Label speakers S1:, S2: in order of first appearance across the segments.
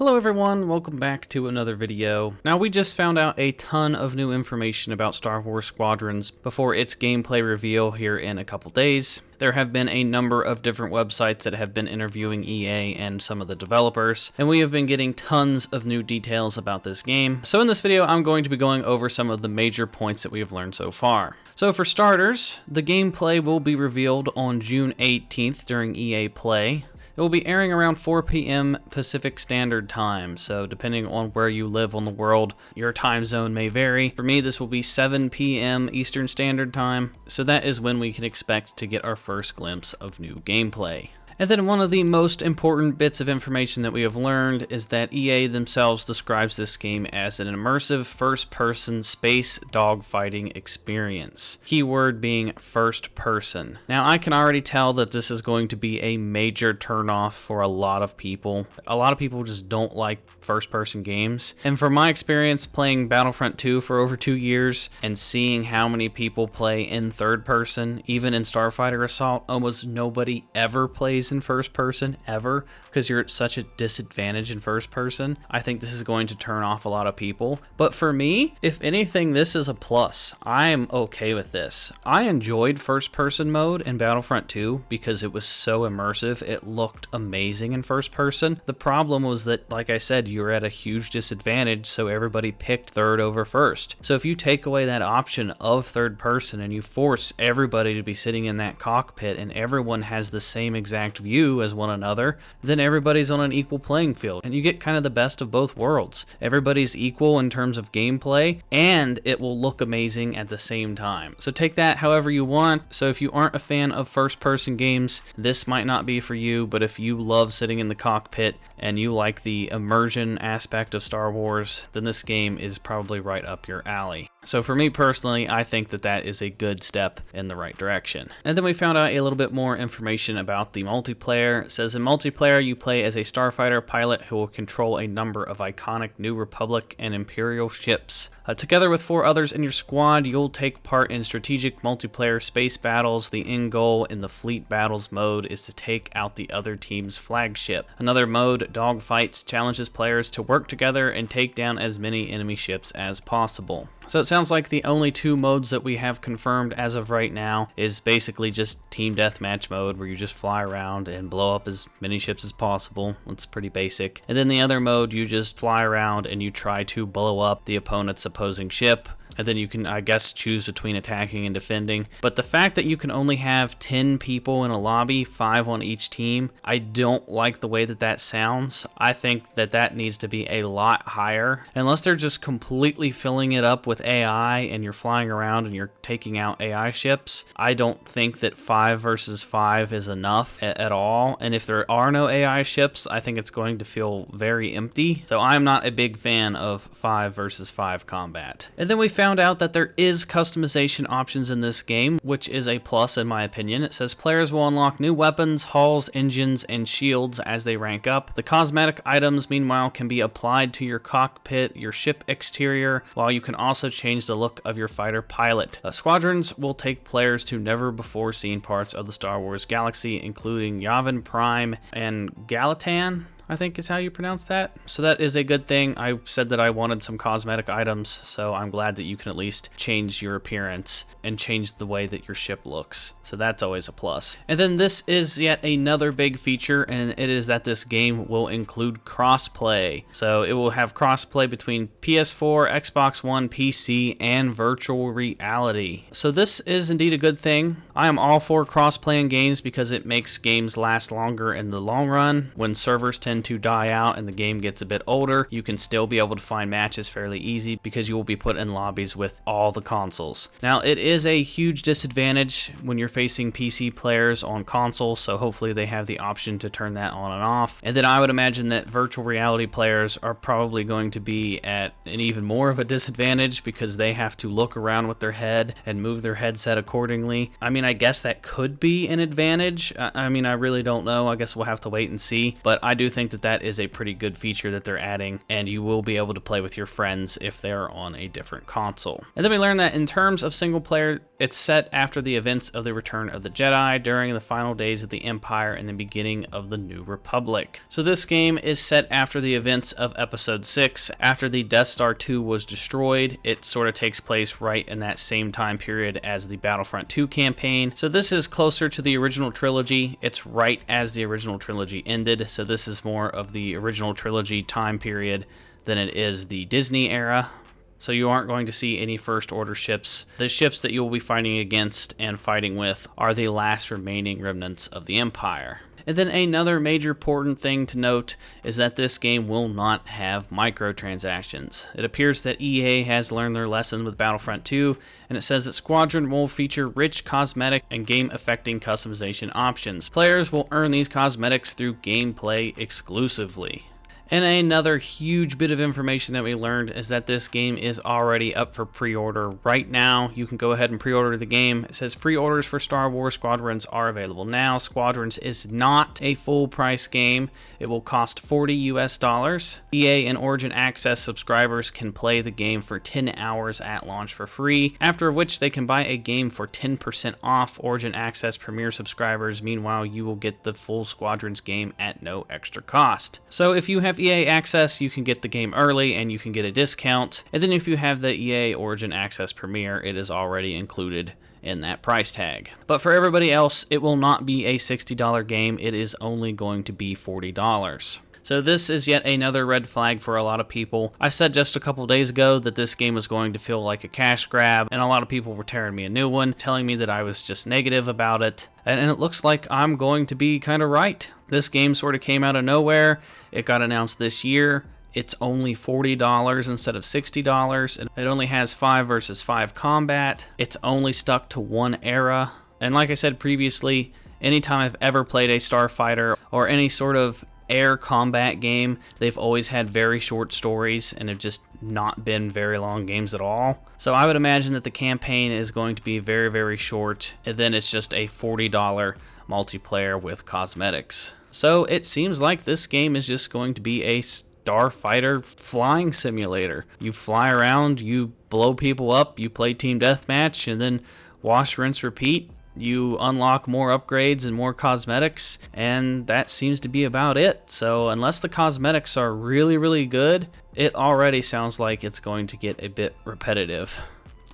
S1: Hello everyone, welcome back to another video. Now we just found out a ton of new information about Star Wars Squadrons before its gameplay reveal here in a couple days. There have been a number of different websites that have been interviewing EA and some of the developers, and we have been getting tons of new details about this game. So in this video, I'm going to be going over some of the major points that we have learned so far. So for starters, the gameplay will be revealed on June 18th during EA Play. It will be airing around 4 p.m. Pacific Standard Time, so depending on where you live on the world, your time zone may vary. For me, this will be 7 p.m. Eastern Standard Time, so that is when we can expect to get our first glimpse of new gameplay. And then one of the most important bits of information that we have learned is that EA themselves describes this game as an immersive first-person space dogfighting experience. Keyword being first person. Now I can already tell that this is going to be a major turnoff for a lot of people. A lot of people just don't like first-person games. And from my experience playing Battlefront 2 for over 2 years and seeing how many people play in third person, even in Starfighter Assault, almost nobody ever plays in first person ever because you're at such a disadvantage in first person. I think this is going to turn off a lot of people. But for me, if anything, this is a plus. I am okay with this. I enjoyed first person mode in Battlefront 2 because it was so immersive. It looked amazing in first person. The problem was that, like I said, you were at a huge disadvantage, so everybody picked third over first. So if you take away that option of third person and you force everybody to be sitting in that cockpit and everyone has the same exact view as one another, then everybody's on an equal playing field and you get kind of the best of both worlds. Everybody's equal in terms of gameplay and it will look amazing at the same time. So take that however you want. So if you aren't a fan of first person games, this might not be for you, but if you love sitting in the cockpit and you like the immersion aspect of Star Wars, then this game is probably right up your alley. So for me personally, I think that that is a good step in the right direction. And then we found out a little bit more information about the multiplayer. It says in multiplayer, you play as a starfighter pilot who will control a number of iconic New Republic and Imperial ships. Together with 4 others in your squad, you'll take part in strategic multiplayer space battles. The end goal in the fleet battles mode is to take out the other team's flagship. Another mode, dogfights, challenges players to work together and take down as many enemy ships as possible. So it sounds like the only 2 modes that we have confirmed as of right now is basically just team deathmatch mode where you just fly around and blow up as many ships as possible. It's pretty basic. And then the other mode, you just fly around and you try to blow up the opponent's opposing ship. And then you can, I guess, choose between attacking and defending. But the fact that you can only have 10 people in a lobby, 5 on each team, I don't like the way that that sounds. I think that that needs to be a lot higher. Unless they're just completely filling it up with AI and you're flying around and you're taking out AI ships, I don't think that 5 versus 5 is enough at all. And if there are no AI ships, I think it's going to feel very empty. So I'm not a big fan of 5 versus 5 combat. And then we found out that there is customization options in this game, which is a plus in my opinion. It says players will unlock new weapons, hulls, engines, and shields as they rank up. The cosmetic items, meanwhile, can be applied to your cockpit, your ship exterior, while you can also change the look of your fighter pilot. Squadrons will take players to never before seen parts of the Star Wars galaxy, including Yavin Prime and Galatan, I think is how you pronounce that. So that is a good thing. I said that I wanted some cosmetic items, so I'm glad that you can at least change your appearance and change the way that your ship looks. So that's always a plus. And then this is yet another big feature, and it is that this game will include crossplay. So it will have crossplay between PS4, Xbox One, PC, and virtual reality. So this is indeed a good thing. I am all for crossplay in games because it makes games last longer in the long run. When servers tend to die out and the game gets a bit older, you can still be able to find matches fairly easy because you will be put in lobbies with all the consoles. Now, it is a huge disadvantage when you're facing PC players on console, so hopefully they have the option to turn that on and off. And then I would imagine that virtual reality players are probably going to be at an even more of a disadvantage because they have to look around with their head and move their headset accordingly. I mean, I guess that could be an advantage. I mean, I really don't know. I guess we'll have to wait and see. But I do think think that that is a pretty good feature that they're adding, and you will be able to play with your friends if they're on a different console. And then we learned that in terms of single player, it's set after the events of the Return of the Jedi, during the final days of the Empire, and the beginning of the New Republic. So this game is set after the events of Episode 6. After the Death Star 2 was destroyed, it sort of takes place right in that same time period as the Battlefront 2 campaign. So this is closer to the original trilogy. It's right as the original trilogy ended, so this is more of the original trilogy time period than it is the Disney era. So you aren't going to see any First Order ships. The ships that you will be fighting against and fighting with are the last remaining remnants of the Empire. And then another major important thing to note is that this game will not have microtransactions. It appears that EA has learned their lesson with Battlefront 2, and it says that Squadron will feature rich cosmetic and game-affecting customization options. Players will earn these cosmetics through gameplay exclusively. And another huge bit of information that we learned is that this game is already up for pre-order right now. You can go ahead and pre-order the game. It says pre-orders for Star Wars Squadrons are available now. Squadrons is not a full price game. It will cost $40 US. EA and Origin Access subscribers can play the game for 10 hours at launch for free, after which they can buy a game for 10% off. Origin Access Premier subscribers, meanwhile, you will get the full Squadrons game at no extra cost. So if you have EA Access, you can get the game early and you can get a discount. And then if you have the EA Origin Access Premier, it is already included in that price tag. But for everybody else, it will not be a $60 game. It is only going to be $40. So this is yet another red flag for a lot of people. I said just a couple days ago that this game was going to feel like a cash grab, and a lot of people were tearing me a new one, telling me that I was just negative about it. And it looks like I'm going to be kind of right. This game sort of came out of nowhere. It got announced this year. It's only $40 instead of $60, and it only has 5 versus 5 combat. It's only stuck to one era. And like I said previously, anytime I've ever played a starfighter or any sort of air combat game, they've always had very short stories and have just not been very long games at all. So I would imagine that the campaign is going to be very, very short, and then it's just a $40 multiplayer with cosmetics. So it seems like this game is just going to be a starfighter flying simulator. You fly around, you blow people up, you play team deathmatch, and then wash, rinse, repeat. You unlock more upgrades and more cosmetics, and that seems to be about it. So unless the cosmetics are really, really good, it already sounds like it's going to get a bit repetitive.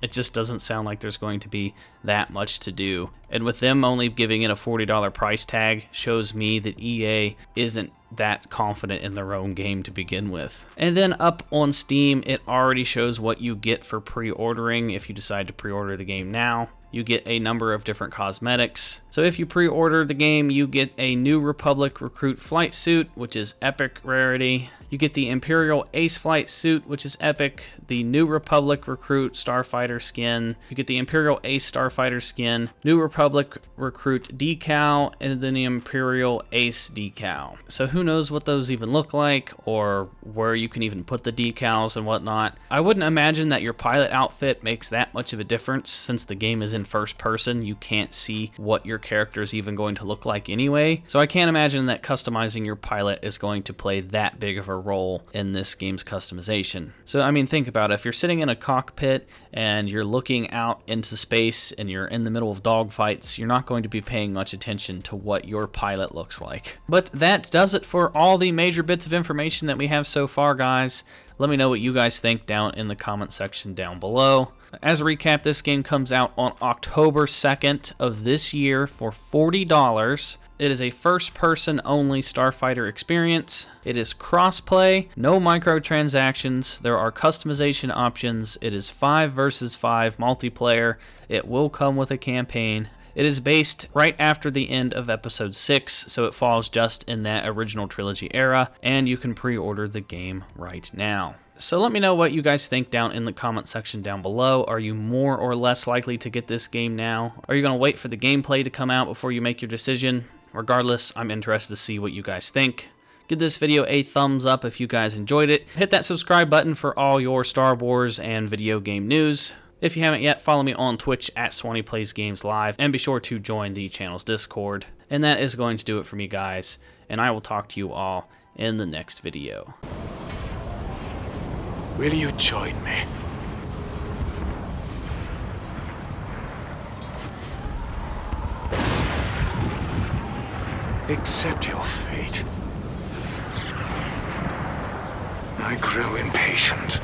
S1: It just doesn't sound like there's going to be that much to do. And with them only giving it a $40 price tag shows me that EA isn't that confident in their own game to begin with. And then up on Steam, it already shows what you get for pre-ordering if you decide to pre-order the game now. You get a number of different cosmetics. So if you pre-order the game, you get a New Republic Recruit Flight Suit, which is epic rarity. You get the Imperial Ace Flight Suit, which is epic. The New Republic Recruit Starfighter skin. You get the Imperial Ace Starfighter skin. New Republic Recruit decal, and then the Imperial Ace decal. So who knows what those even look like, or where you can even put the decals and whatnot. I wouldn't imagine that your pilot outfit makes that much of a difference, since the game is in first person. You can't see what your character is even going to look like anyway. So I can't imagine that customizing your pilot is going to play that big of a role in this game's customization. So I mean, think about it. If you're sitting in a cockpit and you're looking out into space and you're in the middle of dogfights, you're not going to be paying much attention to what your pilot looks like. But that does it for all the major bits of information that we have so far, guys. Let me know what you guys think down in the comment section down below. As a recap, this game comes out on October 2nd of this year for $40. It is a first-person only starfighter experience. It is crossplay, no microtransactions. There are customization options. It is 5 versus 5 multiplayer. It will come with a campaign. It is based right after the end of Episode 6, so it falls just in that original trilogy era, and you can pre-order the game right now. So let me know what you guys think down in the comment section down below. Are you more or less likely to get this game now? Are you going to wait for the gameplay to come out before you make your decision? Regardless, I'm interested to see what you guys think. Give this video a thumbs up if you guys enjoyed it. Hit that subscribe button for all your Star Wars and video game news. If you haven't yet, follow me on Twitch at Swanee Plays Games Live, and be sure to join the channel's Discord. And that is going to do it for me, guys, and I will talk to you all in the next video.
S2: Will you join me? Accept your fate. I grow impatient.